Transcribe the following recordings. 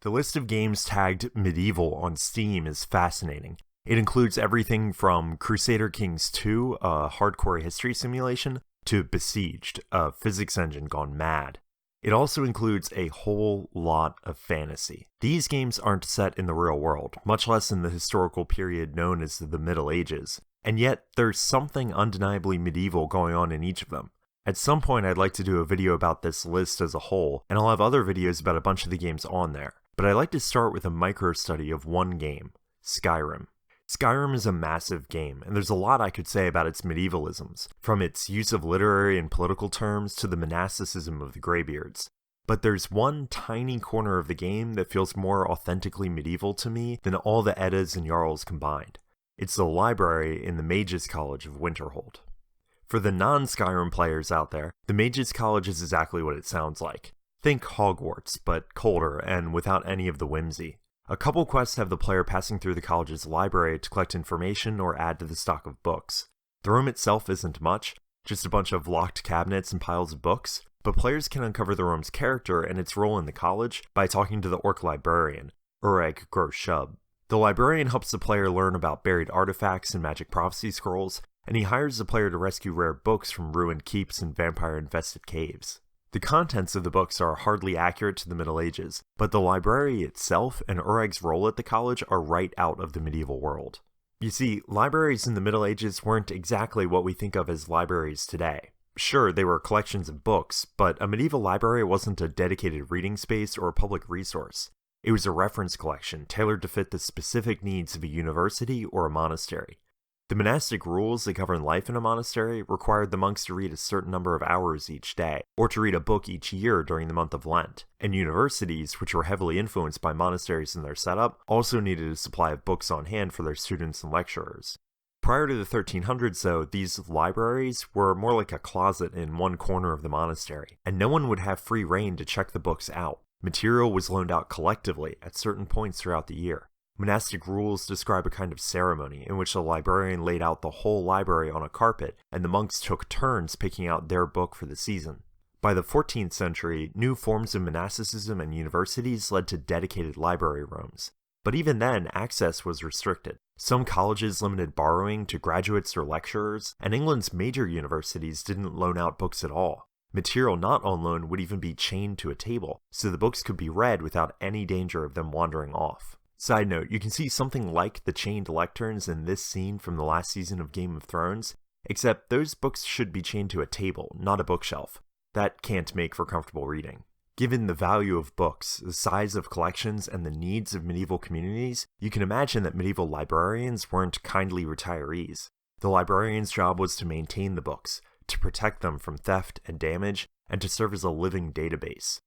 The list of games tagged medieval on Steam is fascinating. It includes everything from Crusader Kings 2, a hardcore history simulation, to Besieged, a physics engine gone mad. It also includes a whole lot of fantasy. These games aren't set in the real world, much less in the historical period known as the Middle Ages, and yet there's something undeniably medieval going on in each of them. At some point I'd like to do a video about this list as a whole, and I'll have other videos about a bunch of the games on there, but I'd like to start with a micro-study of one game, Skyrim. Skyrim is a massive game, and there's a lot I could say about its medievalisms, from its use of literary and political terms to the monasticism of the Greybeards. But there's one tiny corner of the game that feels more authentically medieval to me than all the Eddas and Jarls combined. It's the library in the Mages College of Winterhold. For the non-Skyrim players out there, the Mages College is exactly what it sounds like. Think Hogwarts, but colder and without any of the whimsy. A couple quests have the player passing through the college's library to collect information or add to the stock of books. The room itself isn't much, just a bunch of locked cabinets and piles of books, but players can uncover the room's character and its role in the college by talking to the orc librarian, Ureg Groshub. The librarian helps the player learn about buried artifacts and magic prophecy scrolls, and he hires the player to rescue rare books from ruined keeps and vampire-infested caves. The contents of the books are hardly accurate to the Middle Ages, but the library itself and Ureg's role at the college are right out of the medieval world. You see, libraries in the Middle Ages weren't exactly what we think of as libraries today. Sure, they were collections of books, but a medieval library wasn't a dedicated reading space or a public resource. It was a reference collection tailored to fit the specific needs of a university or a monastery. The monastic rules that govern life in a monastery required the monks to read a certain number of hours each day, or to read a book each year during the month of Lent, and universities, which were heavily influenced by monasteries in their setup, also needed a supply of books on hand for their students and lecturers. Prior to the 1300s, though, these libraries were more like a closet in one corner of the monastery, and no one would have free rein to check the books out. Material was loaned out collectively at certain points throughout the year. Monastic rules describe a kind of ceremony in which the librarian laid out the whole library on a carpet, and the monks took turns picking out their book for the season. By the 14th century, new forms of monasticism and universities led to dedicated library rooms. But even then, access was restricted. Some colleges limited borrowing to graduates or lecturers, and England's major universities didn't loan out books at all. Material not on loan would even be chained to a table, so the books could be read without any danger of them wandering off. Side note, you can see something like the chained lecterns in this scene from the last season of Game of Thrones, except those books should be chained to a table, not a bookshelf. That can't make for comfortable reading. Given the value of books, the size of collections, and the needs of medieval communities, you can imagine that medieval librarians weren't kindly retirees. The librarian's job was to maintain the books, to protect them from theft and damage, and to serve as a living database.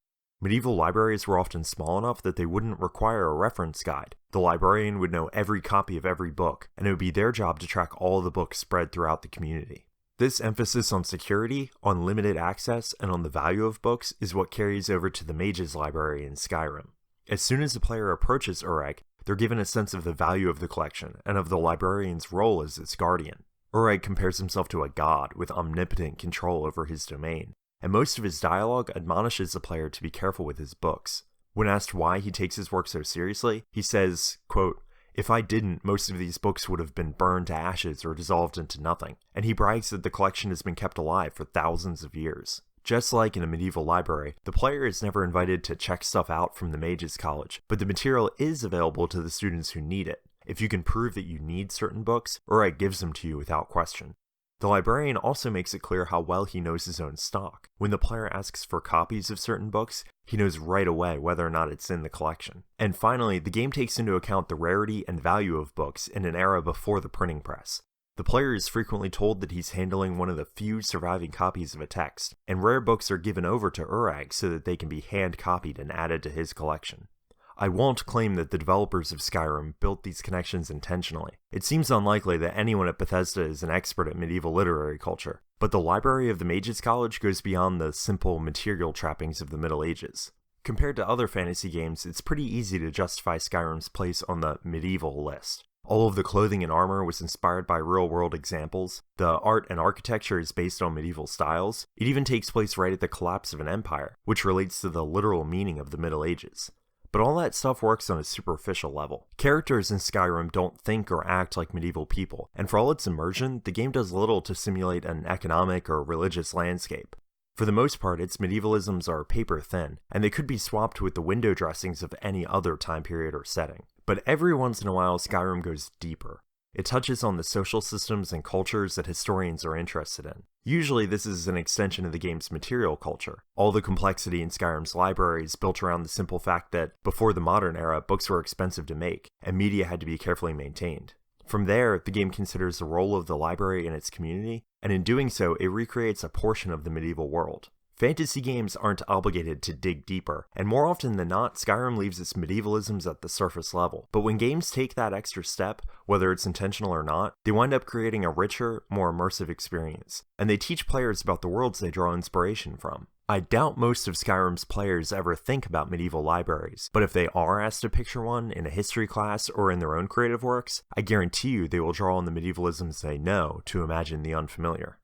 Medieval libraries were often small enough that they wouldn't require a reference guide. The librarian would know every copy of every book, and it would be their job to track all the books spread throughout the community. This emphasis on security, on limited access, and on the value of books is what carries over to the Mages Library in Skyrim. As soon as the player approaches Ureg, they're given a sense of the value of the collection, and of the librarian's role as its guardian. Ureg compares himself to a god with omnipotent control over his domain, and most of his dialogue admonishes the player to be careful with his books. When asked why he takes his work so seriously, he says, quote, "If I didn't, most of these books would have been burned to ashes or dissolved into nothing," and he brags that the collection has been kept alive for thousands of years. Just like in a medieval library, the player is never invited to check stuff out from the Mages College, but the material is available to the students who need it. If you can prove that you need certain books, Ureg gives them to you without question. The librarian also makes it clear how well he knows his own stock. When the player asks for copies of certain books, he knows right away whether or not it's in the collection. And finally, the game takes into account the rarity and value of books in an era before the printing press. The player is frequently told that he's handling one of the few surviving copies of a text, and rare books are given over to Ureg so that they can be hand-copied and added to his collection. I won't claim that the developers of Skyrim built these connections intentionally. It seems unlikely that anyone at Bethesda is an expert at medieval literary culture, but the library of the Mages College goes beyond the simple material trappings of the Middle Ages. Compared to other fantasy games, it's pretty easy to justify Skyrim's place on the medieval list. All of the clothing and armor was inspired by real-world examples, the art and architecture is based on medieval styles, it even takes place right at the collapse of an empire, which relates to the literal meaning of the Middle Ages. but all that stuff works on a superficial level. Characters in Skyrim don't think or act like medieval people, and for all its immersion, the game does little to simulate an economic or religious landscape. For the most part, its medievalisms are paper thin, and they could be swapped with the window dressings of any other time period or setting. But every once in a while, Skyrim goes deeper. It touches on the social systems and cultures that historians are interested in. Usually this is an extension of the game's material culture. All the complexity in Skyrim's library is built around the simple fact that, before the modern era, books were expensive to make, and media had to be carefully maintained. From there, the game considers the role of the library in its community, and in doing so, it recreates a portion of the medieval world. Fantasy games aren't obligated to dig deeper, and more often than not, Skyrim leaves its medievalisms at the surface level. But when games take that extra step, whether it's intentional or not, they wind up creating a richer, more immersive experience, and they teach players about the worlds they draw inspiration from. I doubt most of Skyrim's players ever think about medieval libraries, but if they are asked to picture one in a history class or in their own creative works, I guarantee you they will draw on the medievalisms they know to imagine the unfamiliar.